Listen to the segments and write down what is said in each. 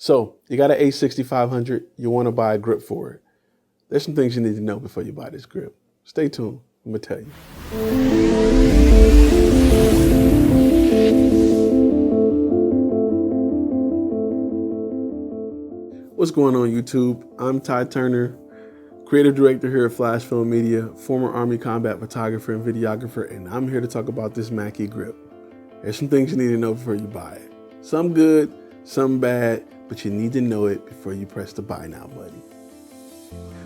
So you got an A6500, you want to buy a grip for it. There's some things you need to know before you buy this grip. Stay tuned, I'm gonna tell you. What's going on YouTube? I'm Ty Turner, creative director here at Flash Film Media, former Army combat photographer and videographer, and I'm here to talk about this Mackie grip. There's some things you need to know before you buy it. Some good, some bad, but you need to know it before you press the buy now button.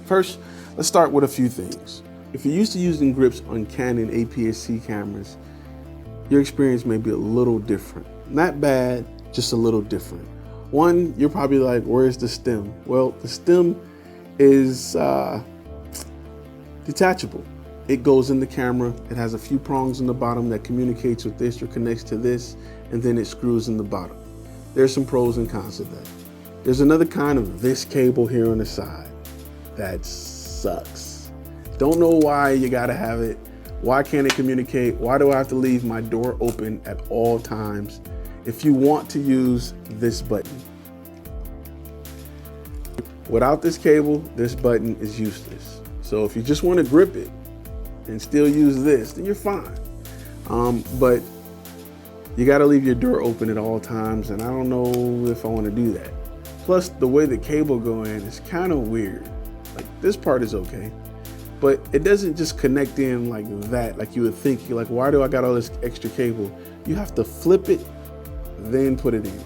First, let's start with a few things. If you're used to using grips on Canon APS-C cameras, your experience may be a little different. Not bad, just a little different. One, you're probably like, where's the stem? Well, the stem is detachable. It goes in the camera. It has a few prongs in the bottom that communicates with this or connects to this, and then it screws in the bottom. There's some pros and cons to that. There's another kind of this cable here on the side that sucks. Don't know why you gotta have it. Why can't it communicate? Why do I have to leave my door open at all times if you want to use this button? Without this cable, this button is useless. So if you just want to grip it and still use this, then you're fine. But you got to leave your door open at all times, and I don't know if I want to do that. Plus, the way the cable go in is kind of weird. Like, this part is okay, but it doesn't just connect in like that, like you would think. You're like, why do I got all this extra cable? You have to flip it, then put it in.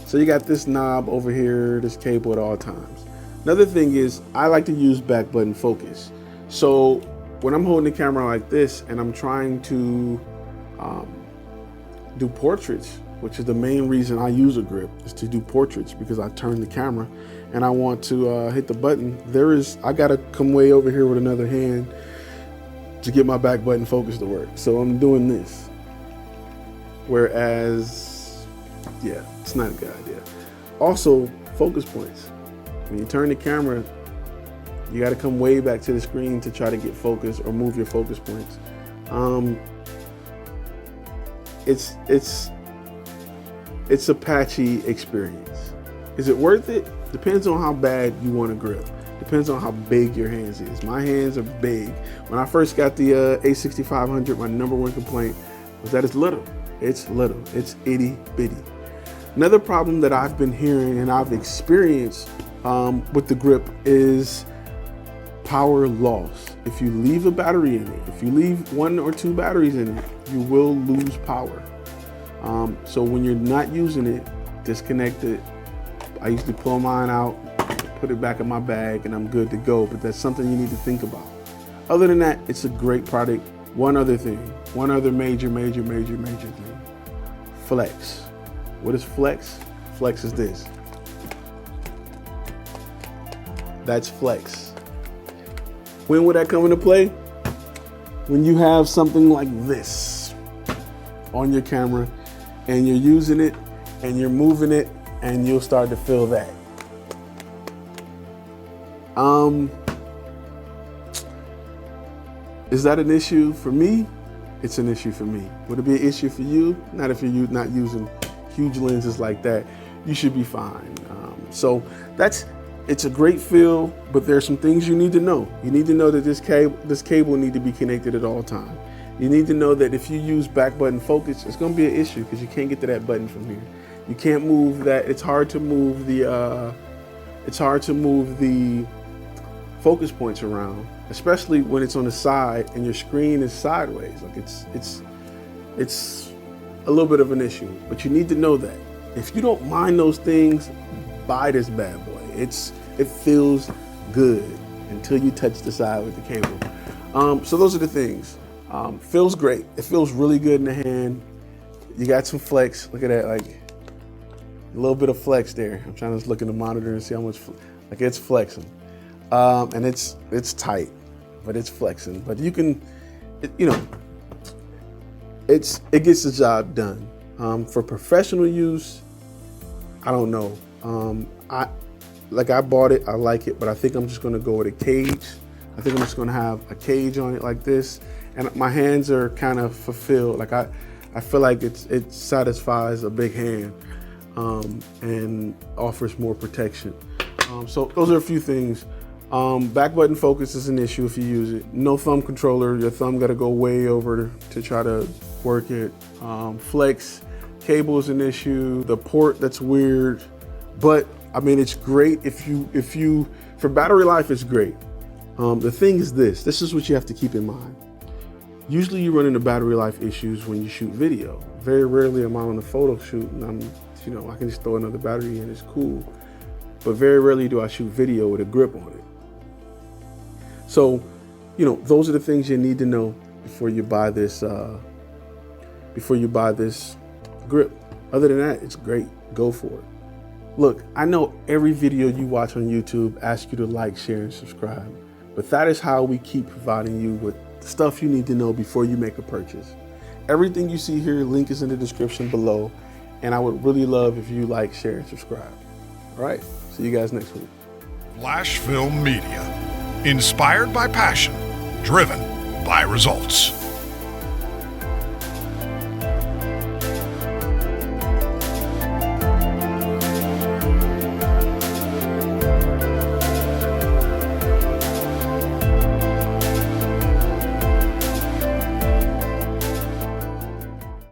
So you got this knob over here, this cable at all times. Another thing is, I like to use back button focus. So when I'm holding the camera like this and I'm trying to do portraits, which is the main reason I use a grip, is to do portraits, because I turn the camera and I want to hit the button. I gotta come way over here with another hand to get my back button focus to work. So I'm doing this. Whereas, yeah, it's not a good idea. Also, focus points. When you turn the camera, you got to come way back to the screen to try to get focus or move your focus points. It's a patchy experience. Is it worth it? Depends on how bad you want to grip. Depends on how big your hands is. My hands are big. When I first got the A6500, my number one complaint was that it's little. It's little. It's itty bitty. Another problem that I've been hearing and I've experienced with the grip is power loss. If you leave a battery in it, if you leave 1 or 2 batteries in it, you will lose power. So when you're not using it, disconnect it. I usually pull mine out, put it back in my bag, and I'm good to go, but that's something you need to think about. Other than that, it's a great product. One other thing, one other major thing, flex. What is flex? Flex is this. That's flex. When would that come into play? When you have something like this on your camera and you're using it and you're moving it, and you'll start to feel that. Is that an issue for me? It's an issue for me. Would it be an issue for you? Not if you're not using huge lenses like that. You should be fine. So it's a great feel, but there's some things you need to know. You need to know that this cable need to be connected at all times. You need to know that if you use back button focus, it's going to be an issue because you can't get to that button from here. You can't move that. It's hard to move the focus points around, especially when it's on the side and your screen is sideways. Like it's a little bit of an issue, but you need to know that. If you don't mind those things, buy this bad boy. It feels good until you touch the side with the cable. So those are the things. Feels great. It feels really good in the hand. You got some flex. Look at that, like a little bit of flex there. I'm trying to just look in the monitor and see how much, like it's flexing. And it's tight, but it's flexing. But you can, it gets the job done. For professional use, I don't know. I bought it, I like it, but I think I'm just gonna go with a cage. I think I'm just gonna have a cage on it like this, and my hands are kind of fulfilled. Like I I feel like it satisfies a big hand and offers more protection. So those are a few things. Back button focus is an issue if you use it. No thumb controller, your thumb got to go way over to try to work it. Flex cable is an issue. The port, that's weird, but I mean, it's great if you for battery life, it's great. The thing is this is what you have to keep in mind. Usually you run into battery life issues when you shoot video. Very rarely am I on a photo shoot and I can just throw another battery in, it's cool. But very rarely do I shoot video with a grip on it. So, those are the things you need to know before you buy this grip. Other than that, it's great, go for it. Look, I know every video you watch on YouTube asks you to like, share, and subscribe, but that is how we keep providing you with stuff you need to know before you make a purchase. Everything you see here, link is in the description below, and I would really love if you like, share, and subscribe. All right, see you guys next week. Flash Film Media, inspired by passion, driven by results.